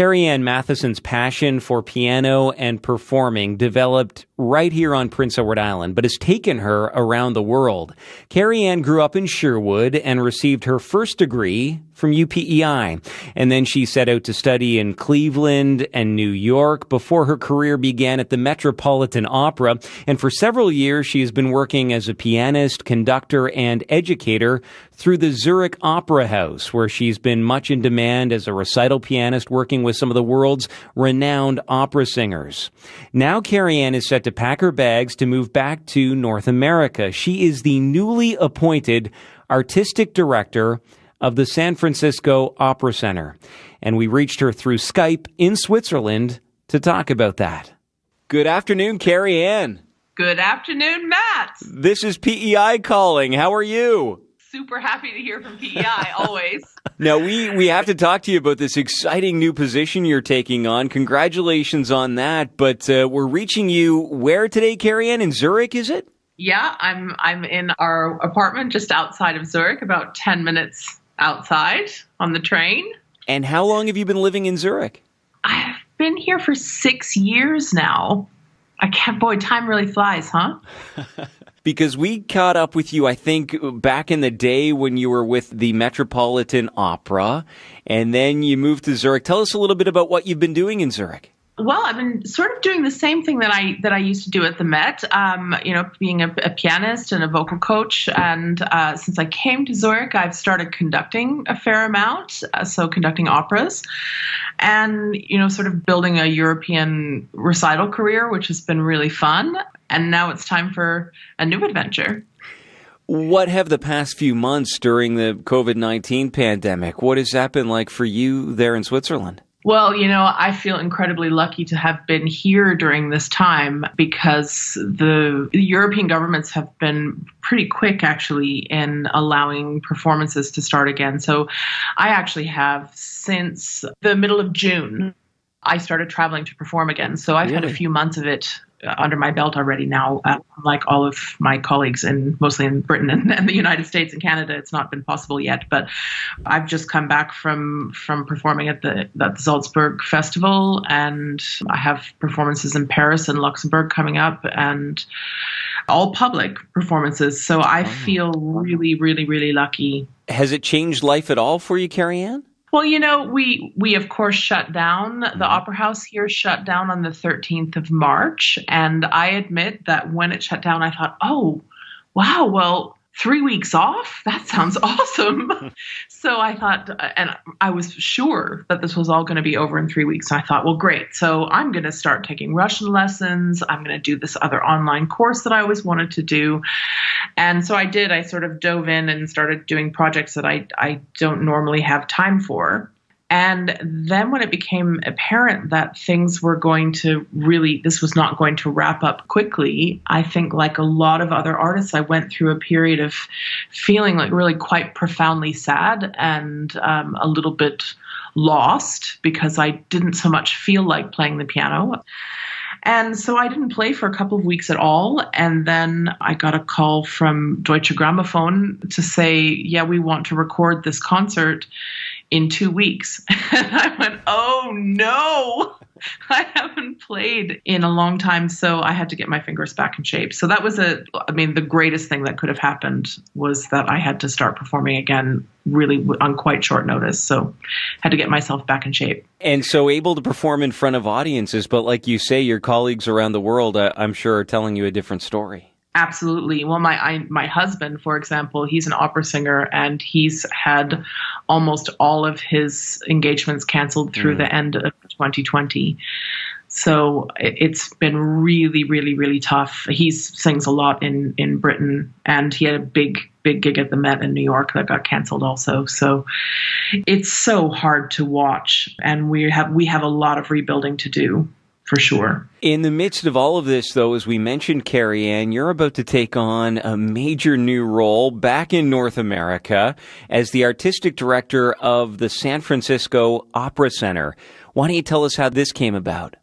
Carrie-Ann Matheson's passion for piano and performing developed right here on Prince Edward Island, but has taken her around the world. Carrie-Ann grew up in Sherwood and received her first degree from UPEI. And then she set out to study in Cleveland and New York before her career began at the Metropolitan Opera. And for several years, she has been working as a pianist, conductor, and educator through the Zurich Opera House, where she's been much in demand as a recital pianist, working with some of the world's renowned opera singers. Now Carrie-Ann is set to pack her bags to move back to North America. She is the newly appointed artistic director of the San Francisco Opera Center. And we reached her through Skype in Switzerland to talk about that. Good afternoon, Carrie-Ann. Good afternoon, Matt. This is PEI calling. How are you? Super happy to hear from PEI, always. Now, we have to talk to you about this exciting new position you're taking on. Congratulations on that. But we're reaching you where today, Carrie-Ann? In Zurich, is it? Yeah, I'm in our apartment just outside of Zurich, about 10 minutes outside on the train. And how long have you been living in Zurich? I've been here for 6 years now. Boy, time really flies, huh? Because we caught up with you, I think, back in the day when you were with the Metropolitan Opera, and then you moved to Zurich. Tell us a little bit about what you've been doing in Zurich. Well, I've been sort of doing the same thing that I used to do at the Met, being a pianist and a vocal coach. And since I came to Zurich, I've started conducting a fair amount, so conducting operas, and, sort of building a European recital career, which has been really fun. And now it's time for a new adventure. What have the past few months during the COVID-19 pandemic, what has that been like for you there in Switzerland? Well, I feel incredibly lucky to have been here during this time because the European governments have been pretty quick, actually, in allowing performances to start again. So I actually have, since the middle of June, I started traveling to perform again. So I've had a few months of it under my belt already now. Like all of my colleagues, mostly in Britain and the United States and Canada, it's not been possible yet. But I've just come back from performing at the Salzburg Festival, and I have performances in Paris and Luxembourg coming up, and all public performances. So I feel really, really, really lucky. Has it changed life at all for you, Carrie-Ann? Well, we of course shut down. The Opera House here shut down on the 13th of March. And I admit that when it shut down, I thought, oh, wow, well, 3 weeks off? That sounds awesome. So I thought, and I was sure that this was all going to be over in 3 weeks. So I thought, well, great. So I'm going to start taking Russian lessons. I'm going to do this other online course that I always wanted to do. And so I did. I sort of dove in and started doing projects that I don't normally have time for. And then when it became apparent that things were going to this was not going to wrap up quickly, I think like a lot of other artists, I went through a period of feeling like really quite profoundly sad and a little bit lost because I didn't so much feel like playing the piano. And so I didn't play for a couple of weeks at all. And then I got a call from Deutsche Grammophon to say, yeah, we want to record this concert in 2 weeks. And I went, oh no, I haven't played in a long time. So I had to get my fingers back in shape. So that was the greatest thing that could have happened was that I had to start performing again really on quite short notice. So had to get myself back in shape. And so able to perform in front of audiences. But like you say, your colleagues around the world, I'm sure, are telling you a different story. Absolutely. Well, my husband, for example, he's an opera singer, and he's had almost all of his engagements canceled through the end of 2020. So it's been really, really, really tough. He sings a lot in Britain, and he had a big gig at the Met in New York that got canceled also. So it's so hard to watch, and we have a lot of rebuilding to do. For sure. In the midst of all of this, though, as we mentioned, Carrie-Ann, you're about to take on a major new role back in North America as the artistic director of the San Francisco Opera Center. Why don't you tell us how this came about?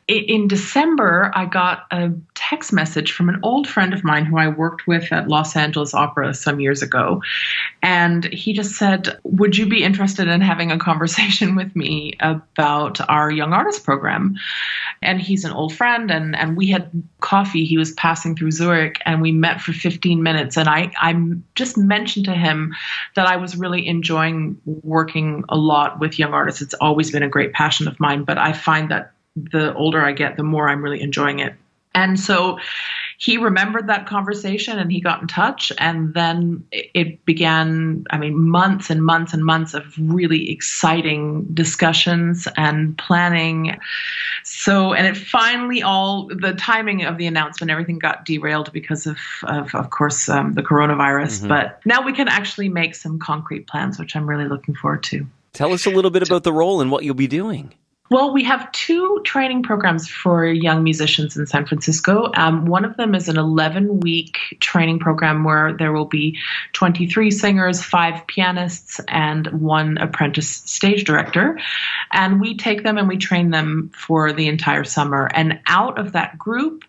in December, I got a text message from an old friend of mine who I worked with at Los Angeles Opera some years ago. And he just said, would you be interested in having a conversation with me about our young artist program? And he's an old friend, and we had coffee. He was passing through Zurich, and we met for 15 minutes. And I just mentioned to him that I was really enjoying working a lot with young artists. It's always been a great passion of mine, but I find that the older I get, the more I'm really enjoying it. And so he remembered that conversation and he got in touch. And then it began, months and months and months of really exciting discussions and planning. So, and it finally the timing of the announcement, everything got derailed because of course, the coronavirus. Mm-hmm. But now we can actually make some concrete plans, which I'm really looking forward to. Tell us a little bit about the role and what you'll be doing. Well, we have 2 training programs for young musicians in San Francisco. One of them is an 11-week training program where there will be 23 singers, 5 pianists, and 1 apprentice stage director. And we take them and we train them for the entire summer. And out of that group,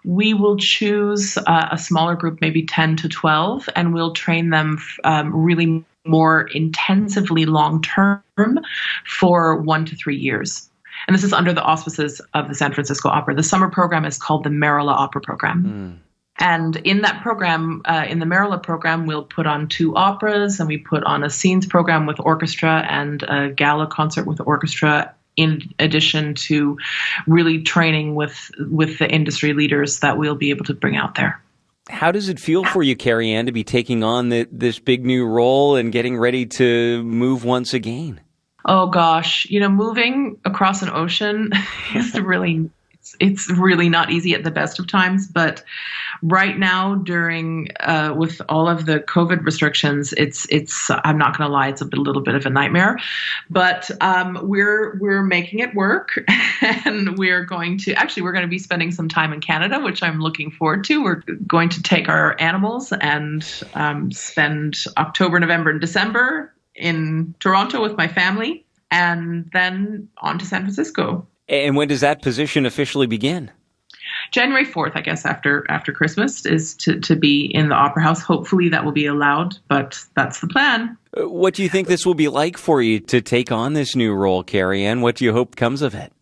we will choose a smaller group, maybe 10 to 12, and we'll train them really more intensively long-term for 1 to 3 years. And this is under the auspices of the San Francisco Opera. The summer program is called the Marilla Opera Program. And in that program, in the Marilla program, we'll put on 2 operas, and we put on a scenes program with orchestra and a gala concert with orchestra, in addition to really training with the industry leaders that we'll be able to bring out there. How does it feel for you, Carrie-Ann, to be taking on this big new role and getting ready to move once again? Oh, gosh. Moving across an ocean is it's really not easy at the best of times. But right now, with all of the COVID restrictions, it's I'm not going to lie, it's a little bit of a nightmare. But we're making it work, and we're going to be spending some time in Canada, which I'm looking forward to. We're going to take our animals and spend October, November, and December in Toronto with my family, and then on to San Francisco. And when does that position officially begin? January 4th, I guess, after Christmas, is to be in the Opera House. Hopefully that will be allowed, but that's the plan. What do you think this will be like for you to take on this new role, Carrie-Ann? What do you hope comes of it?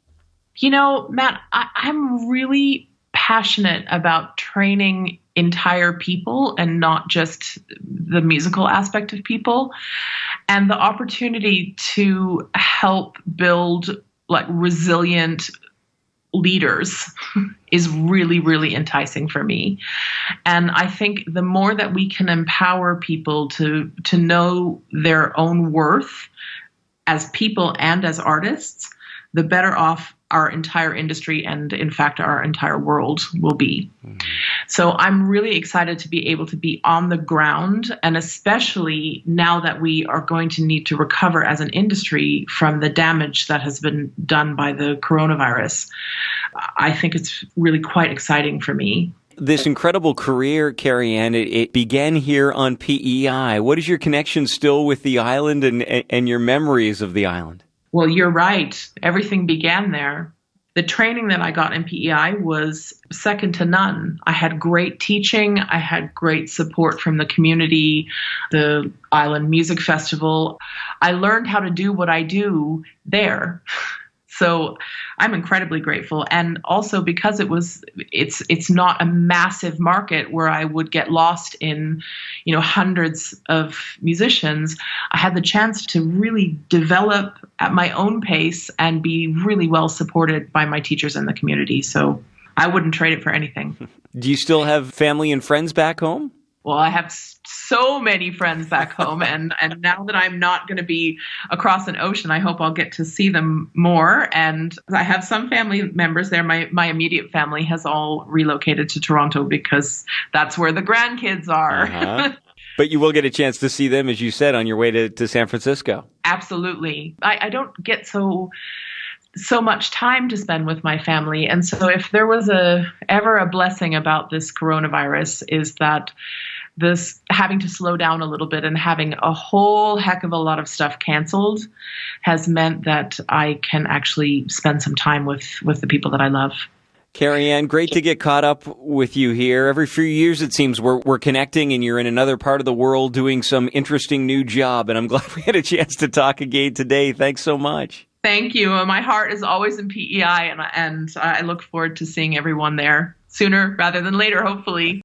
Matt, I'm really passionate about training entire people and not just the musical aspect of people. And the opportunity to help build resilient leaders is really, really enticing for me. And I think the more that we can empower people to know their own worth as people and as artists, the better off our entire industry and, in fact, our entire world will be. So I'm really excited to be able to be on the ground, and especially now that we are going to need to recover as an industry from the damage that has been done by the coronavirus. I think it's really quite exciting for me. This incredible career, Carrie-Ann, it began here on PEI. What is your connection still with the island and your memories of the island? Well, you're right. Everything began there. The training that I got in PEI was second to none. I had great teaching. I had great support from the community, the Island Music Festival. I learned how to do what I do there. So I'm incredibly grateful. And also because it's not a massive market where I would get lost in, hundreds of musicians. I had the chance to really develop at my own pace and be really well supported by my teachers in the community. So I wouldn't trade it for anything. Do you still have family and friends back home? Well, I have so many friends back home, and now that I'm not going to be across an ocean, I hope I'll get to see them more. And I have some family members there. My immediate family has all relocated to Toronto because that's where the grandkids are. Uh-huh. But you will get a chance to see them, as you said, on your way to San Francisco. Absolutely. I don't get so much time to spend with my family. And so if there was ever a blessing about this coronavirus, is that this having to slow down a little bit and having a whole heck of a lot of stuff canceled has meant that I can actually spend some time with the people that I love. Carrie-Ann, great to get caught up with you here. Every few years, it seems, we're connecting, and you're in another part of the world doing some interesting new job, and I'm glad we had a chance to talk again today. Thanks so much. Thank you. My heart is always in PEI, and I look forward to seeing everyone there sooner rather than later, hopefully.